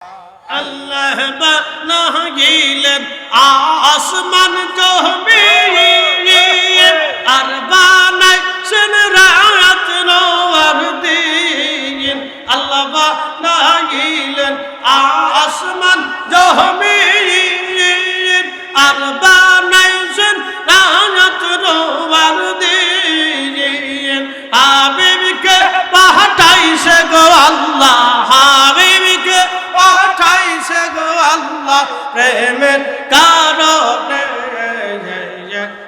আল্লাহ বানাইলেন আসমান জমিন, আর বানাইছেন রাত আর দিন। আল্লাহ বানাইলেন আসমান জমিন, আর বানাইছেন রাত আর দিন। হাবিবকে পাঠাইছে গো আল্লাহ, হাবিবকে পাঠাইছে গো আল্লাহ প্রেমের কারণে।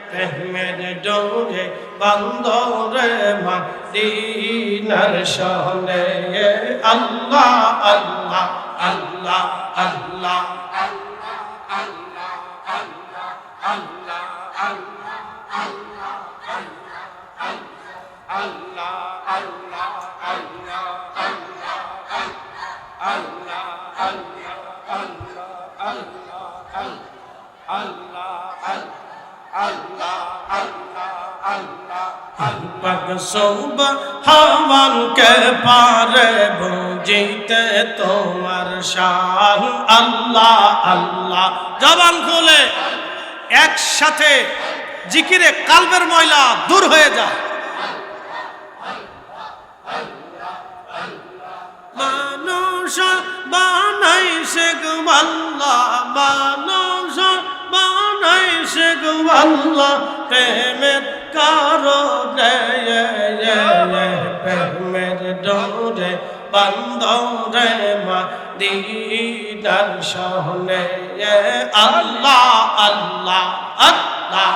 প্রেমের ডোরে বন্দরে মদিনার শহরে। আল্লাহ আল্লাহ আল্লাহ আল্লাহ আল্লাহ আল্লাহ আল্লাহ আল্লাহ আল্লাহ আল্লাহ আল্লাহ আল্লাহ আল্লাহ আল্লাহ সুবহান কে পারে বুঝিতে তোমার শান। আল্লাহ আল্লাহ জবান খুলে একসাথে জিকিরে কালবের ময়লা দূর হয়ে যায়। মানুষ বানাইছে গো আল্লাহ, মানুষ বানাইছে গো আল্লাহ প্রেমের কারণে। প্রেমের ডোরে বন্দরে মদিনার শহরে। আল্লাহ আল্লাহ আল্লাহ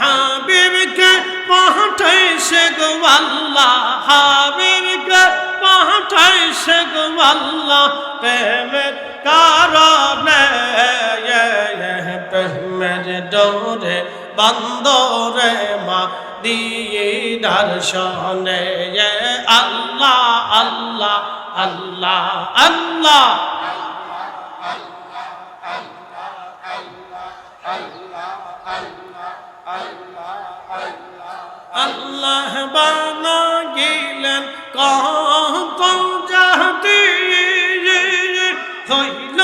হাবিবকে পাঠাইছে গো আল্লাহ, হাবিবকে পাঠাইছে গো আল্লাহ প্রেমের কারণে। প্রেমের ডোরে বন্দরে মদিনার শহরে। আল্লাহ আল্লাহ আল্লাহ আল্লাহ আল্লাহ বানাইলেন কত জাতি, হইল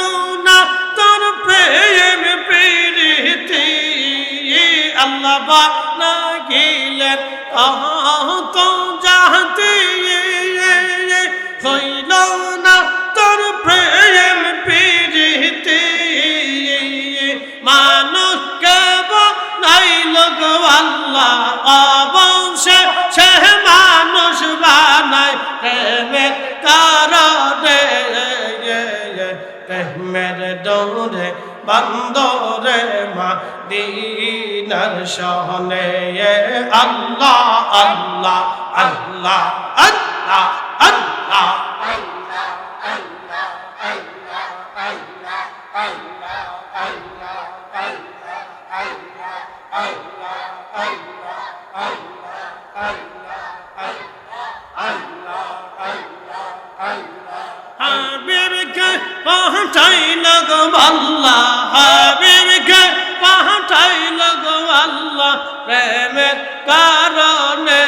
না তোর প্রেম প্রীতি। আল্লাহ বানাইলেন কত জাতি, হইল না তোর প্রেম প্রীতি। মানুষকে বানাইল গো আল্লাহ অবশ্যই সে মানুষ বানায় প্রেমের কারণে। প্রেমের ডোরে বন্দরে মদিনার শহরে। আল্লাহ আল্লাহ আল্লাহ আল্লাহ আল্লাহ হাবিবকে পাঠাইল গো আল্লাহ, হাবিবকে পাঠাইল গো আল্লাহ প্রেমের কারণে।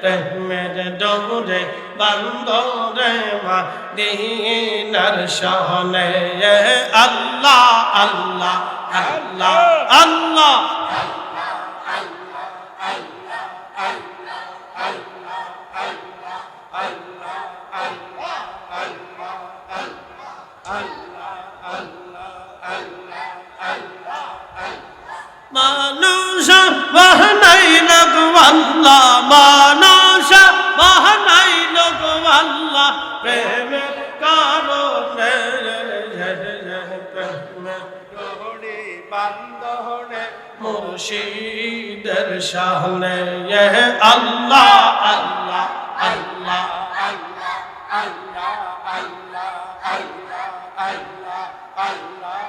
প্রেমের ডোরে বন্দরে মদিনার শহরে। আল্লাহ আল্লাহ আল্লাহ আল্লাহ মানুষ বানাইল গো আল্লাহ, মানুষ বানাইল গো আল্লাহ প্রেমের কারণে। প্রেমের ডোরে বন্দরে মুর্শিদের শানে। আল্লাহ আল্লাহ আল্লাহ আল্লাহ আল্লাহ আল্লাহ আল্লাহ আল্লাহ আল্লাহ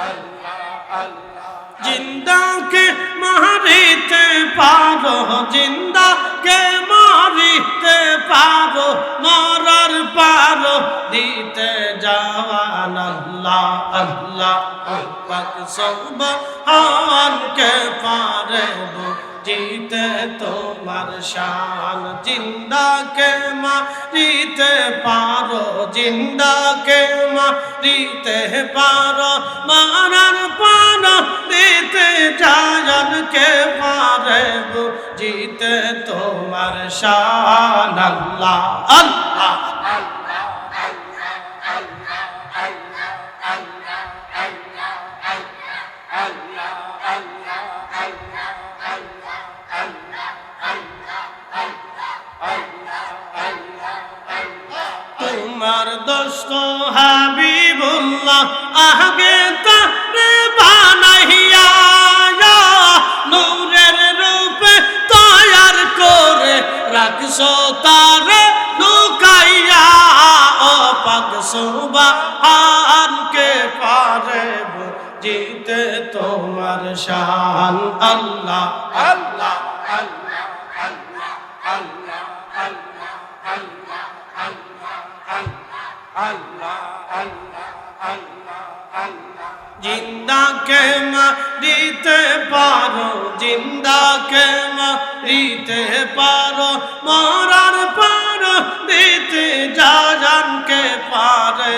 আল্লাহ আল্লাহ। জিন্দাকে মারিতে পারো, জিন্দাকে মারিতে পারো, মরার পারো দিতে জান আল্লাহ আল্লাহ পাক সুবহান কে পারে জিতে তোমার শান জিন্দা কে মারিতে পারো জিন্দা কে মারিতে পারো মারার পারো দিতে জান কে পারে জিতে তোমার শান আল্লাহ আল্লাহ তোমার দোস্ত হাবিবুল্লাহ আগে তারে বানাইয়া নূরের রূপে তৈয়ার করে রাখছো তারে লুকাইয়া ও পাক সুবহান কে পারে জিতে তোমার শান আল্লাহ আল্লাহ আল্লাহ আল্লাহ আল্লাহ আল্লাহ আল্লাহ আল্লাহ আল্লাহ আল্লাহ জিন্দা কে মারিতে পারো জিন্দা কে মারিতে পারো মরার পারো দিতে জান কে পারে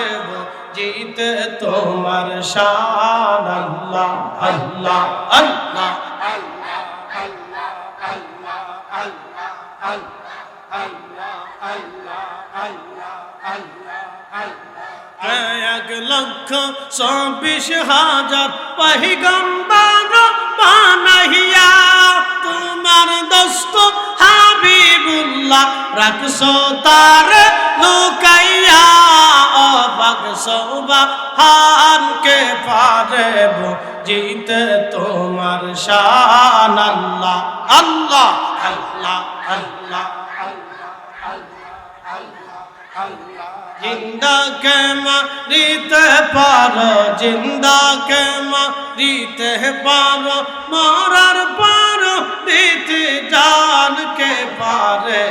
জিতে তোমার শান আল্লাহ আল্লাহ আল্লাহ আল্লাহ আল্লাহ আল্লাহ আল্লাহ আল্লাহ আল্লাহ আল্লাহ আল্লাহ এক লক্ষ ২৪,০০০ পয়গম্বর বানাইয়া তোমার দোস্ত হাবিবুল্লাহ রাখছো তারে লুকাইয়া ও পাক সুবহান কে পারে জিতে তোমার শান আল্লাহ আল্লাহ আল্লাহ আল্লাহ জিন্দা কে মারিতে পারো জিন্দা কে মারিতে পারো মরার পারো দিতে জান কে পারে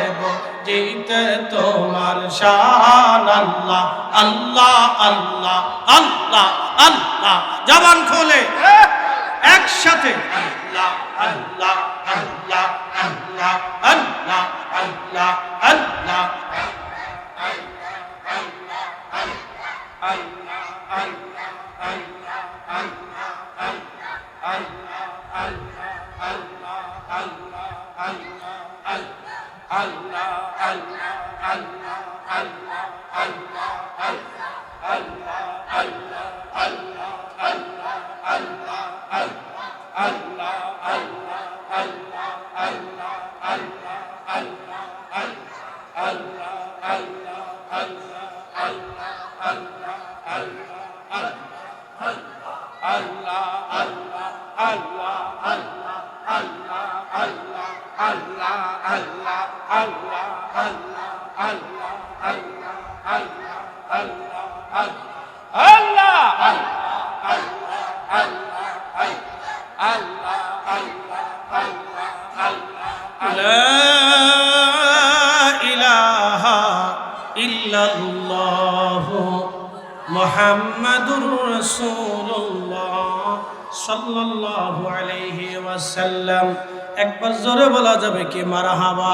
জিতে তোমার শান আল্লাহ আল্লাহ আল্লাহ আল্লাহ আল্লাহ জবান খোলে একসাথে আল্লাহ আল্লাহ আল্লাহ আল্লাহ আল্লাহ আল্লাহ আল্লাহ মুহাম্মাদুর রাসূলুল্লাহ সাল্লাল্লাহু আলাইহি ওয়াসাল্লাম। একবার জোরে বলা যাবে কি মারহাবা।